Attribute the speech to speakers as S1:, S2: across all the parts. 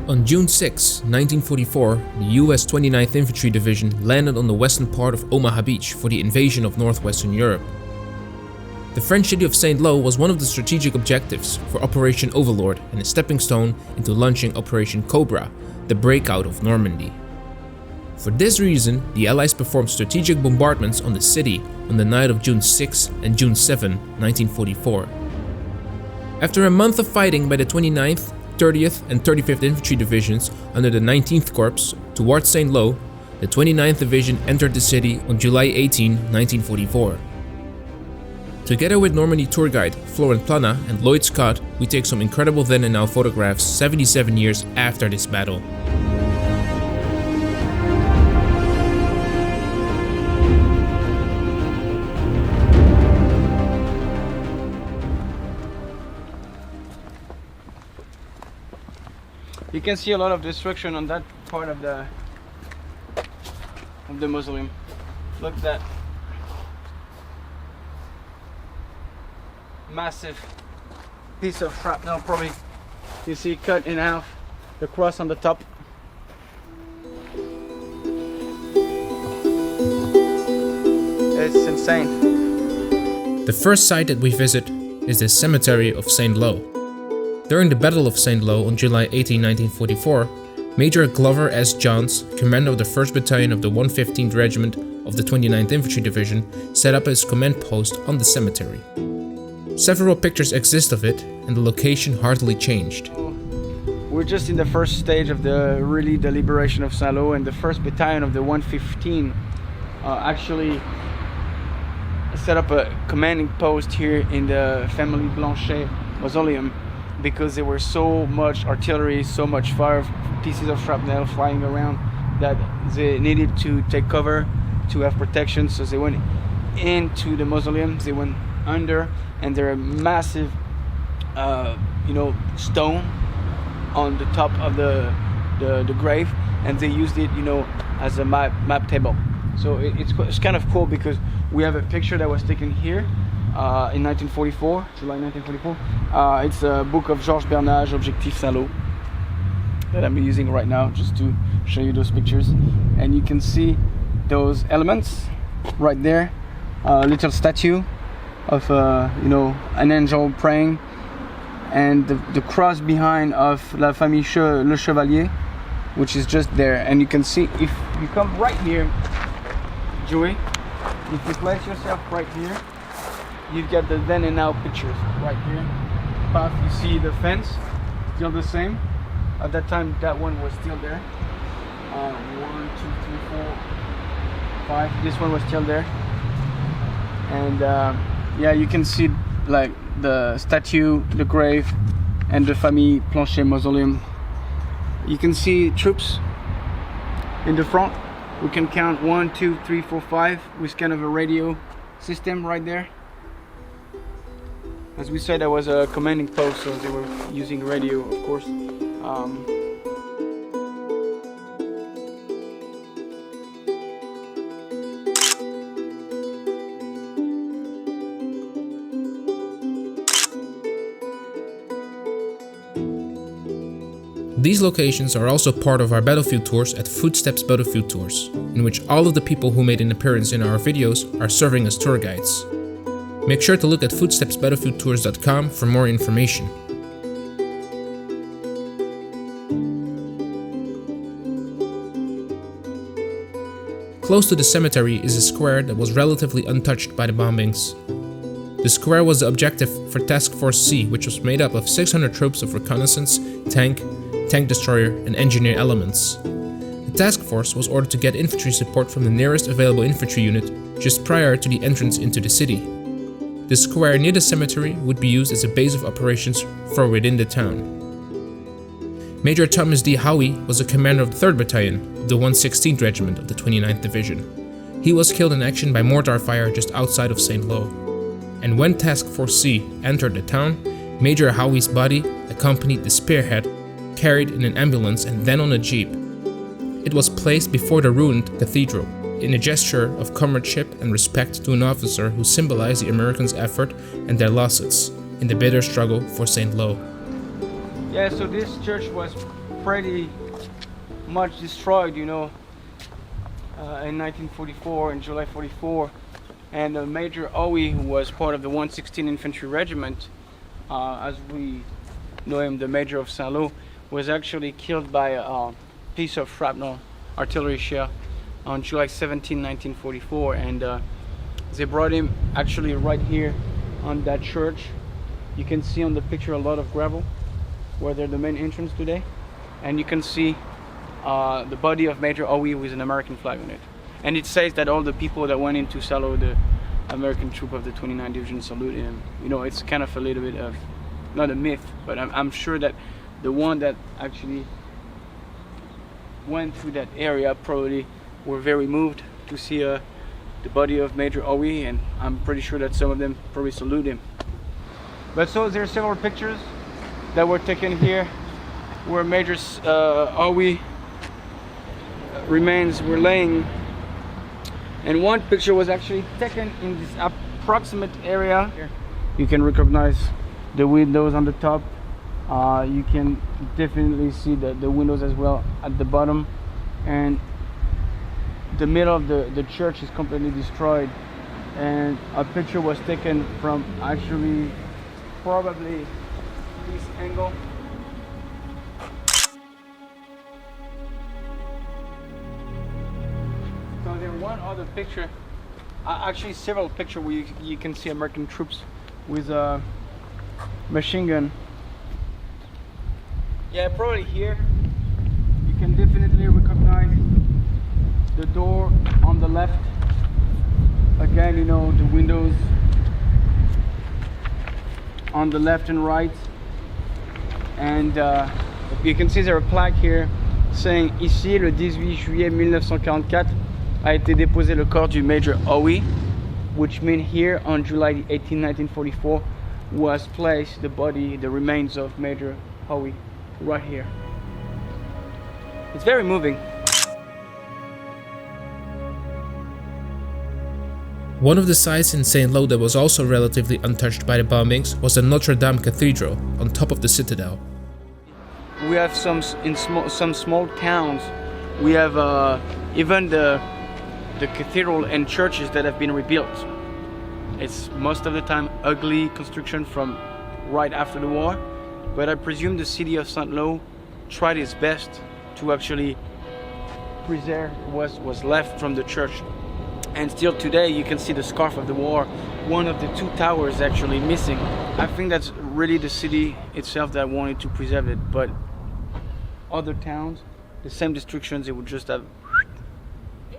S1: On June 6, 1944, the US 29th Infantry Division landed on the western part of Omaha Beach for the invasion of Northwestern Europe. The French city of St. Lo was one of the strategic objectives for Operation Overlord and a stepping stone into launching Operation Cobra, the breakout of Normandy. For this reason, the Allies performed strategic bombardments on the city on the night of June 6 and June 7, 1944. After a month of fighting by the 29th, 30th and 35th Infantry Divisions under the 19th Corps towards St. Lo, the 29th Division entered the city on July 18, 1944. Together with Normandy tour guide Florent Plana and Lloyd Scott, we take some incredible then and now photographs 77 years after this battle.
S2: You can see a lot of destruction on that part of the mausoleum. Look at that. Massive piece of shrapnel, probably. You see cut in half, the cross on the top. It's insane.
S1: The first site that we visit is the cemetery of St. Lo. During the Battle of St. Lo on July 18, 1944, Major Glover S. Johns, commander of the 1st Battalion of the 115th Regiment of the 29th Infantry Division, set up his command post on the cemetery. Several pictures exist of it, and the location hardly changed.
S2: We're just in the first stage of the liberation of St. Lo, and the 1st Battalion of the 115 actually set up a commanding post here in the Family Blanchet Mausoleum, because there were so much artillery, so much fire, pieces of shrapnel flying around, that they needed to take cover to have protection. So they went into the mausoleum, they went under, and there are massive stone on the top of the grave, and they used it as a map table. So it's kind of cool, because we have a picture that was taken here in 1944, July 1944. It's a book of Georges Bernage, Objectif St. Lo, that I'm using right now just to show you those pictures. And you can see those elements right there. A little statue of an angel praying, and the cross behind of La Famille Le Chevalier, which is just there. And you can see, if you come right here, Joey, if you place yourself right here, you've got the then and now pictures right here. Path, you see the fence, still the same. At that time, that one was still there. 1, 2, 3, 4, 5. This one was still there. And yeah, you can see like the statue, the grave, and the Famille Planchet Mausoleum. You can see troops in the front. We can count 1, 2, 3, 4, 5 with kind of a radio system right there. As we said, that was a commanding post, so they were using radio, of course.
S1: These locations are also part of our battlefield tours at Footsteps Battlefield Tours, in which all of the people who made an appearance in our videos are serving as tour guides. Make sure to look at footstepsbattlefieldtours.com for more information. Close to the cemetery is a square that was relatively untouched by the bombings. The square was the objective for Task Force C, which was made up of 600 troops of reconnaissance, tank destroyer, and engineer elements. The task force was ordered to get infantry support from the nearest available infantry unit just prior to the entrance into the city. The square near the cemetery would be used as a base of operations for within the town. Major Thomas D. Howie was the commander of the 3rd Battalion of the 116th Regiment of the 29th Division. He was killed in action by mortar fire just outside of St. Lo. And when Task Force C entered the town, Major Howie's body accompanied the spearhead, carried in an ambulance and then on a jeep. It was placed before the ruined cathedral, in a gesture of comradeship and respect to an officer who symbolized the Americans' effort and their losses in the bitter struggle for St. Lo.
S2: Yeah, so this church was pretty much destroyed, you know, in 1944, in July 44. And Major Owie, who was part of the 116 Infantry Regiment, as we know him, the Major of Saint-Lô, was actually killed by a piece of shrapnel, artillery shell, on July 17, 1944. And they brought him actually right here on that church. You can see on the picture a lot of gravel where they're the main entrance today, and you can see the body of Major Owie with an American flag on it. And it says that all the people that went into Saint-Lô, the American troop of the 29 Division, saluted him. You know, it's kind of a little bit of, not a myth, but I'm sure that the one that actually went through that area probably were very moved to see the body of Major Owie, and I'm pretty sure that some of them probably salute him. But so there are several pictures that were taken here where Major Owie remains were laying, and one picture was actually taken in this approximate area. You can recognize the windows on the top. You can definitely see the windows as well at the bottom, and the middle of the church is completely destroyed. And a picture was taken from actually probably this angle. So there's one other picture, actually several pictures where you can see American troops with a machine gun. Yeah, probably here. You can definitely recognize the door on the left. Again, you know, the windows on the left and right. And you can see there's a plaque here saying ici le 18 juillet 1944 a été déposé le corps du Major Owie, which means here on July 18, 1944 was placed the body, the remains of Major Owie right here. It's very moving.
S1: One of the sites in Saint-Lô that was also relatively untouched by the bombings was the Notre Dame Cathedral on top of the citadel.
S2: We have some small towns. We have even the cathedral and churches that have been rebuilt. It's most of the time ugly construction from right after the war, but I presume the city of Saint-Lô tried its best to actually preserve what was left from the church. And still today you can see the scarf of the war. One of the two towers actually missing. I think that's really the city itself that wanted to preserve it, but other towns, the same destructions, it would just have.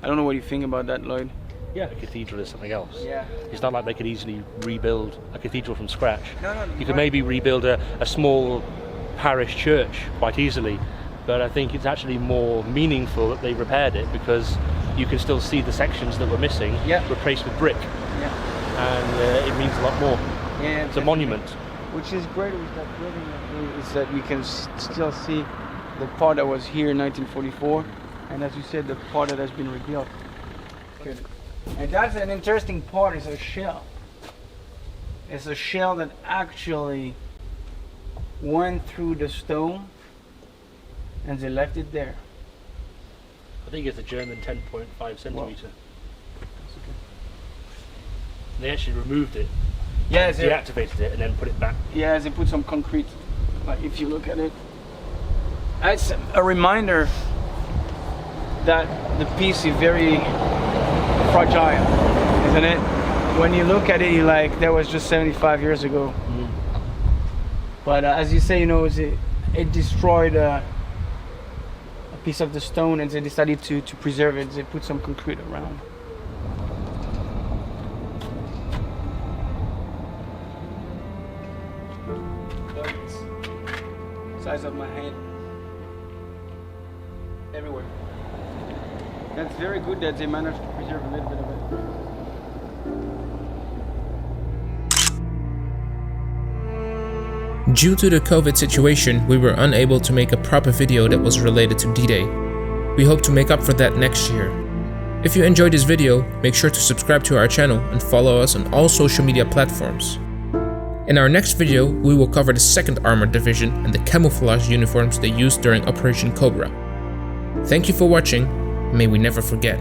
S2: I don't know what you think about that, Lloyd.
S3: Yeah, a cathedral is something else.
S2: Yeah.
S3: It's not like they could easily rebuild a cathedral from scratch.
S2: No,
S3: you could maybe rebuild a small parish church quite easily, but I think it's actually more meaningful that they repaired it because you can still see the sections that were missing replaced with brick.
S2: Yeah.
S3: And it means a lot more.
S2: Yeah,
S3: it's a monument.
S2: Which is great with that building, is that we can still see the part that was here in 1944, and as you said, the part that has been rebuilt. Good. And that's an interesting part, is a shell. It's a shell that actually went through the stone and they left it there.
S3: I think it's a German 10.5 centimeter. They actually removed it, deactivated it, and then put it back.
S2: Yeah, they put some concrete. Like if you look at it, it's a reminder that the piece is very fragile, isn't it? When you look at it, you're like, that was just 75 years ago. Mm. But as you say, you know, it destroyed a piece of the stone, and they decided to preserve it. They put some concrete around. Size of my hand. Everywhere. That's very good that they managed to preserve a little bit of it.
S1: Due to the COVID situation, we were unable to make a proper video that was related to D-Day. We hope to make up for that next year. If you enjoyed this video, make sure to subscribe to our channel and follow us on all social media platforms. In our next video, we will cover the 2nd Armored Division and the camouflage uniforms they used during Operation Cobra. Thank you for watching, and may we never forget.